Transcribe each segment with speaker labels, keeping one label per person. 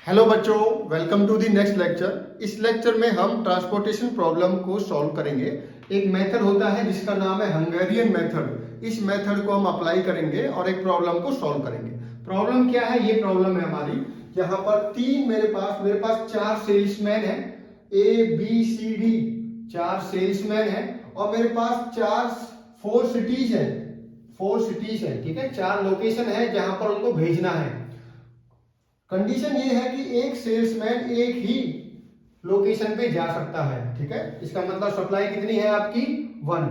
Speaker 1: Hello बच्चों, welcome to the next lecture. इस lecture में हम ट्रांसपोर्टेशन प्रॉब्लम को सॉल्व करेंगे। एक मेथड होता है जिसका नाम है हंगेरियन मेथड। इस मेथड को हम अप्लाई करेंगे और एक प्रॉब्लम को सॉल्व करेंगे। प्रॉब्लम क्या है? ये प्रॉब्लम है हमारी, यहाँ पर मेरे पास चार सेल्समैन है, ए बी सी डी, चार सेल्समैन है और मेरे पास फोर सिटीज है, ठीक है। चार लोकेशन है जहां पर उनको भेजना है। कंडीशन ये है कि एक सेल्समैन एक ही लोकेशन पे जा सकता है, ठीक है। इसका मतलब सप्लाई कितनी है आपकी? 1।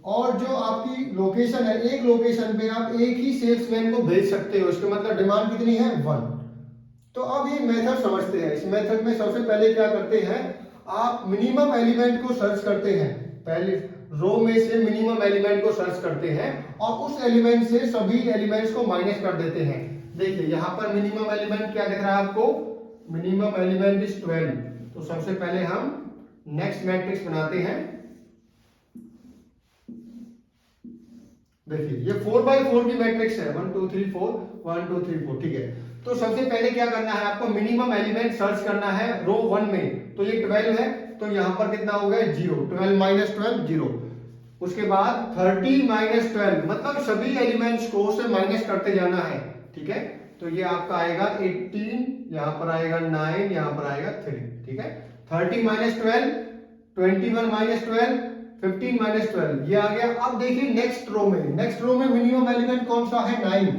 Speaker 1: और जो आपकी लोकेशन है, एक लोकेशन पे आप एक ही सेल्समैन को भेज सकते हो, इसका मतलब डिमांड कितनी है? 1। तो अब ये मेथड समझते हैं। इस मेथड में सबसे पहले क्या करते हैं, आप मिनिमम एलिमेंट को सर्च करते हैं। पहले रो में से मिनिमम एलिमेंट को सर्च करते हैं और उस एलिमेंट से सभी एलिमेंट्स को माइनस कर देते हैं। देखिए यहां पर मिनिमम एलिमेंट क्या दिख रहा है आपको? Minimum element is 12। तो सबसे पहले हम नेक्स्ट मैट्रिक्स बनाते हैं। देखिए ये 4x4 की मैट्रिक्स है, 1 2 3 4 1 2 3 4, ठीक है। तो सबसे पहले क्या करना है आपको? मिनिमम एलिमेंट सर्च करना है रो 1 में। तो ये 12 है, तो यहां पर कितना हो गया? 0। 12 माइनस 12 0। उसके बाद 30 माइनस 12, मतलब सभी एलिमेंट्स को से माइनस करते जाना है, ठीक है। तो ये आपका आएगा 18, यहां पर आएगा 9, यहां पर आएगा 3, ठीक है। 30 माइनस 12, 21 माइनस 12, 15 माइनस 12, ये आ गया। अब देखिए नेक्स्ट रो में मिनिमम एलिमेंट कौन सा है? 9।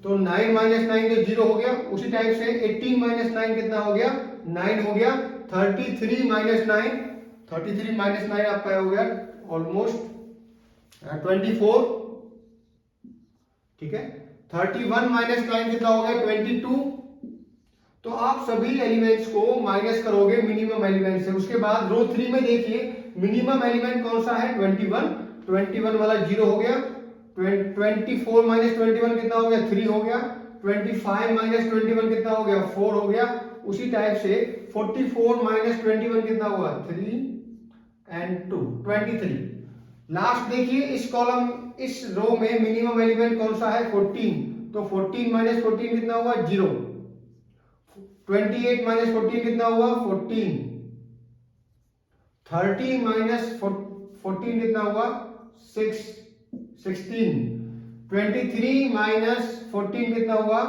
Speaker 1: तो 9 माइनस 9 तो 0 हो गया। उसी टाइप से 18 माइनस 9 कितना हो गया? 9 हो गया। 33 माइनस 9, 33 माइनस 9 आपका हो गया ऑलमोस्ट 24, ठीक है। 31 माइनस 9 कितना हो गया? 22। तो आप सभी एलिमेंट्स को माइनस करोगे मिनिमम एलिमेंट से। उसके बाद रो 3 में देखिए मिनिमम एलिमेंट कौन सा है? 21। 21 वाला 0 हो गया। 24 माइनस 21 कितना हो गया? 3 हो गया। 25 माइनस 21 कितना हो गया? 4 हो गया। उसी टाइप से 44 माइनस 21 कितना हुआ? 3 एंड 2 23। लास्ट देखिए इस रो में मिनिमम एलिमेंट कौन सा है? 14। तो 14 माइनस 14 कितना हुआ? 0। 28 माइनस 14 कितना हुआ? 14। 30 माइनस 14 कितना हुआ? 16। 23 माइनस 14 कितना हुआ?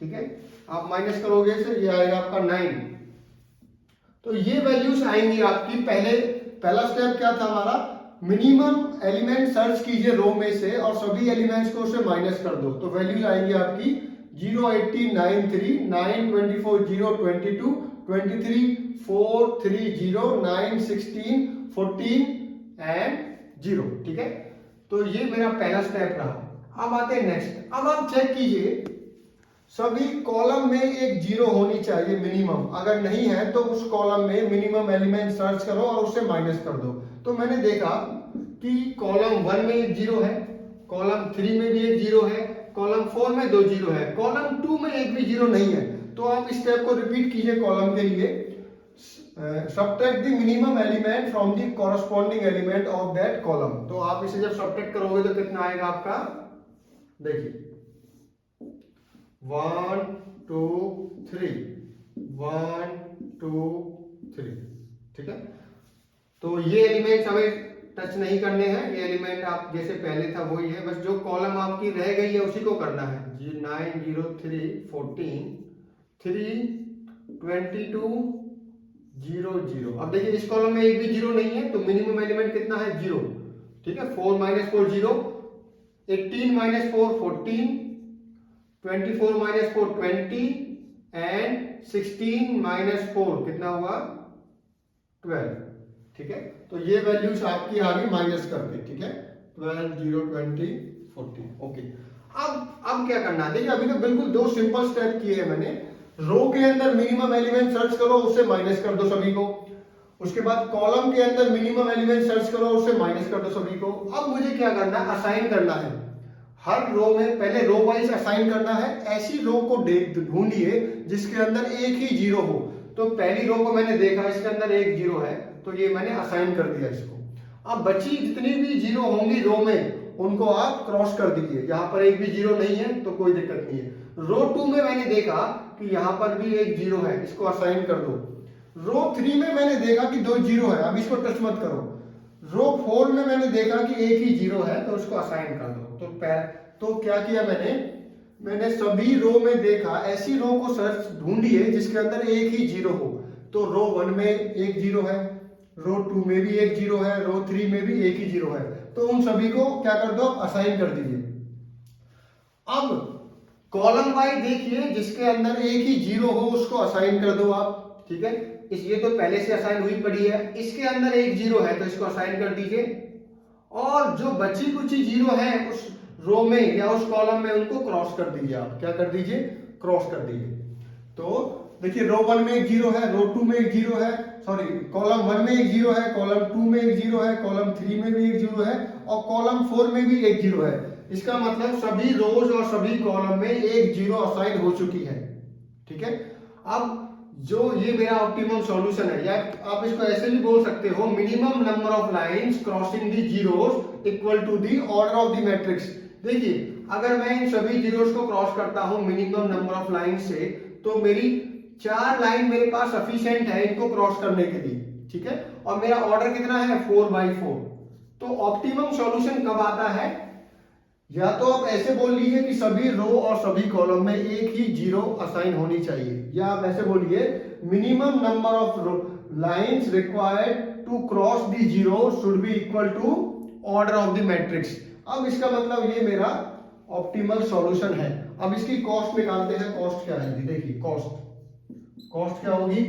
Speaker 1: ठीक है, आप माइनस करोगे से ये आएगा आपका 9। तो ये वैल्यूज आएंगी आपकी। पहला स्टेप क्या था हमारा? मिनिमम एलिमेंट सर्च कीजिए रो में से और सभी एलिमेंट्स को उसे माइनस कर दो। तो वैल्यूज आएंगी आपकी 0 18 9 3 9 24 0 22 23 4 3 0 9 16 14 एंड 0, ठीक है। तो ये मेरा पहला स्टेप रहा। अब आते हैं नेक्स्ट। अब आप चेक कीजिए सभी कॉलम में एक 0 होनी चाहिए मिनिमम। अगर नहीं है तो उस कॉलम में मिनिमम एलिमेंट सर्च करो और उसे माइनस कर दो। तो मैंने देखा कि कॉलम 1 में एक 0 है, कॉलम 3 में भी एक 0 है, कॉलम 4 में 2 0 है, कॉलम 2 में एक भी 0 नहीं है। तो आप इस स्टेप को रिपीट कीजिए कॉलम के लिए। Subtract the minimum element from the corresponding element of that column. तो आप इसे जब सबट्रैक्ट करोगे तो कितना आएगा आपका? देखिए 1 2 3 1 2 3, ठीक है। तो ये एलिमेंट हमें टच नहीं करने हैं। ये एलिमेंट आप जैसे पहले था वही है, बस जो कॉलम आपकी रह गई है उसी को करना है। 9 0 3 14 3 22 0 0। अब देखिए इस कॉलम में एक भी 0 नहीं है, तो मिनिमम एलिमेंट कितना है? 0, ठीक है। 4 minus 4 0, 18 minus 4 14, 24 minus 4 20 and 16 minus 4 कितना हुआ? 12, ठीक है। तो ये वैल्यूज आपकी आ गई माइनस करके, ठीक है। 12 0 20 14, ओके। अब क्या करना है? देखिए अभी तो बिल्कुल दो सिंपल स्टेप किए हैं मैंने। रो के अंदर मिनिमम एलिमेंट सर्च करो, उससे माइनस कर दो सभी को। उसके बाद कॉलम के अंदर मिनिमम एलिमेंट सर्च करो, उससे माइनस कर दो सभी को। अब मुझे क्या करना है? असाइन करना है। हर रो में पहले रो वाइज असाइन करना है। ऐसी रो को ढूंढिए जिसके अंदर एक ही 0 हो। तो पहली रो को मैंने देखा, इसके अंदर एक 0 है, तो ये मैंने असाइन कर दिया इसको। अब बची जितनी भी 0 होंगी रो में उनको आप क्रॉस कर दीजिए। यहां पर एक भी 0 नहीं है तो कोई दिक्कत नहीं है। रो 2 में मैंने देखा कि यहाँ पर भी एक जीरो है, इसको असाइन कर दो। रो 3 में मैंने देखा कि 2 जीरो है, अब इसको टच मत करो। रो 4 में मैंने देखा कि एक ही जीरो है, तो उसको असाइन कर दो। तो क्या किया मैंने सभी रो में देखा, ऐसी रो को सर्च ढूंढिए जिसके अंदर एक ही जीरो हो। तो रो 1 में एक जीरो है, रो 2 में भी एक जीरो है, रो 3 में भी एक ही जीरो है, तो उन सभी को क्या कर दो, असाइन कर दीजिए। अब कॉलम वाइज देखिए, जिसके अंदर एक ही जीरो हो उसको असाइन कर दो आप, ठीक है। ये तो पहले से असाइन हुई पड़ी है, इसके अंदर एक जीरो है तो इसको असाइन कर दीजिए, और जो बची कुची जीरो है उस रो में या उस कॉलम में उनको क्रॉस कर दीजिए। आप क्या कर दीजिए, क्रॉस कर दीजिए। तो देखिए रो 1 में एक जीरो है, रो 2 में एक जीरो है, सॉरी कॉलम 1 में एक जीरो है, कॉलम 2 में एक जीरो है, कॉलम 3 में भी एक जीरो है, और कॉलम 4 में भी एक जीरो है। इसका मतलब सभी रोज और सभी कॉलम में एक जीरो असाइन हो चुकी है, ठीक है। अब जो ये मेरा ऑप्टिमम सॉल्यूशन है, या आप इसको ऐसे भी बोल सकते हो, minimum number of lines crossing the zeros equal to the order of the matrix. देखिए अगर मैं इन सभी जीरोस को क्रॉस करता हूं मिनिमम नंबर ऑफ लाइन से, तो मेरी 4 लाइन मेरे पास सफिशिएंट है इनको क्रॉस करने के लिए, ठीक है। और मेरा ऑर्डर कितना है, 4/4। तो ऑप्टिमम सॉल्यूशन कब आता है, या तो आप ऐसे बोल लीजिए कि सभी रो और सभी कॉलम में एक ही जीरो असाइन होनी चाहिए, या आप ऐसे बोलिए minimum number of lines required to cross the zero should be equal to order of the matrix. अब इसका मतलब ये मेरा ऑप्टिमल सॉल्यूशन है। अब इसकी कॉस्ट निकालते हैं। कॉस्ट क्या है, देखिए कॉस्ट क्या होगी,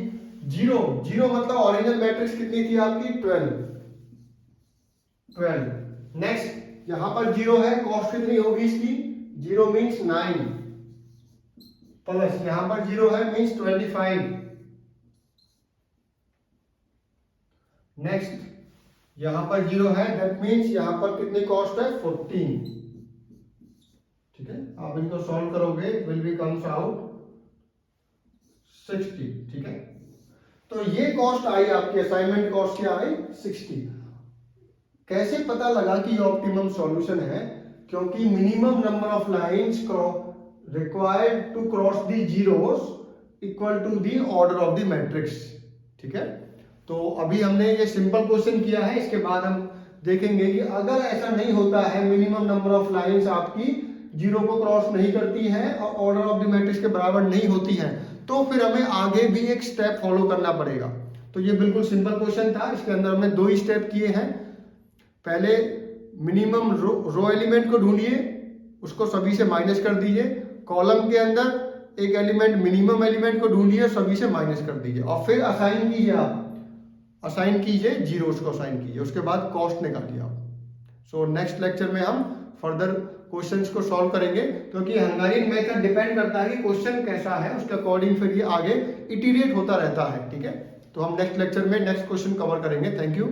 Speaker 1: जीरो। जीरो मतलब ओरिजिनल मैट्रिक्स कितनी थी आपकी, 12। नेक्स्ट यहां पर जीरो है, कॉस्ट कितनी होगी इसकी, जीरो मीन्स 9, प्लस यहां पर जीरो है मीन्स 25। नेक्स्ट यहां पर जीरो है, दैट मीन्स यहां पर कितनी कॉस्ट है, 14, ठीक है। आप इनको सॉल्व करोगे, विल बी कम्स आउट 60, ठीक है। तो ये कॉस्ट आई आपकी, असाइनमेंट कॉस्ट क्या आई, 60। कैसे पता लगा कि ये ऑप्टिमम सॉल्यूशन है, क्योंकि minimum number of lines required to cross the zeros equal to the order of the matrix, ठीक है। तो अभी हमने ये सिंपल क्वेश्चन किया है, इसके बाद हम देखेंगे कि अगर ऐसा नहीं होता है, मिनिमम नंबर ऑफ लाइंस आपकी जीरो को क्रॉस नहीं करती है और ऑर्डर ऑफ द मैट्रिक्स के बराबर नहीं होती है, तो फिर हमें आगे भी एक स्टेप फॉलो करना पड़ेगा। तो ये बिल्कुल सिंपल क्वेश्चन था, इसके अंदर हमने 2 ही स्टेप किए हैं। पहले मिनिमम रो एलिमेंट को ढूंढिए, उसको सभी से माइनस कर दीजिए। कॉलम के अंदर एक एलिमेंट मिनिमम एलिमेंट को ढूंढिए, सभी से माइनस कर दीजिए, और फिर असाइन कीजिए। आप असाइन कीजिए, जीरोस को असाइन कीजिए, उसके बाद कॉस्ट निकालिए आप। सो नेक्स्ट लेक्चर में हम फर्दर क्वेश्चंस को सॉल्व करेंगे, क्योंकि हंगेरियन मेथड डिपेंड करता है कि क्वेश्चन कैसा है, उसके अकॉर्डिंग फिर ये आगे इटीरेट होता रहता है, ठीक है। तो हम नेक्स्ट लेक्चर में नेक्स्ट क्वेश्चन कवर करेंगे। Thank you.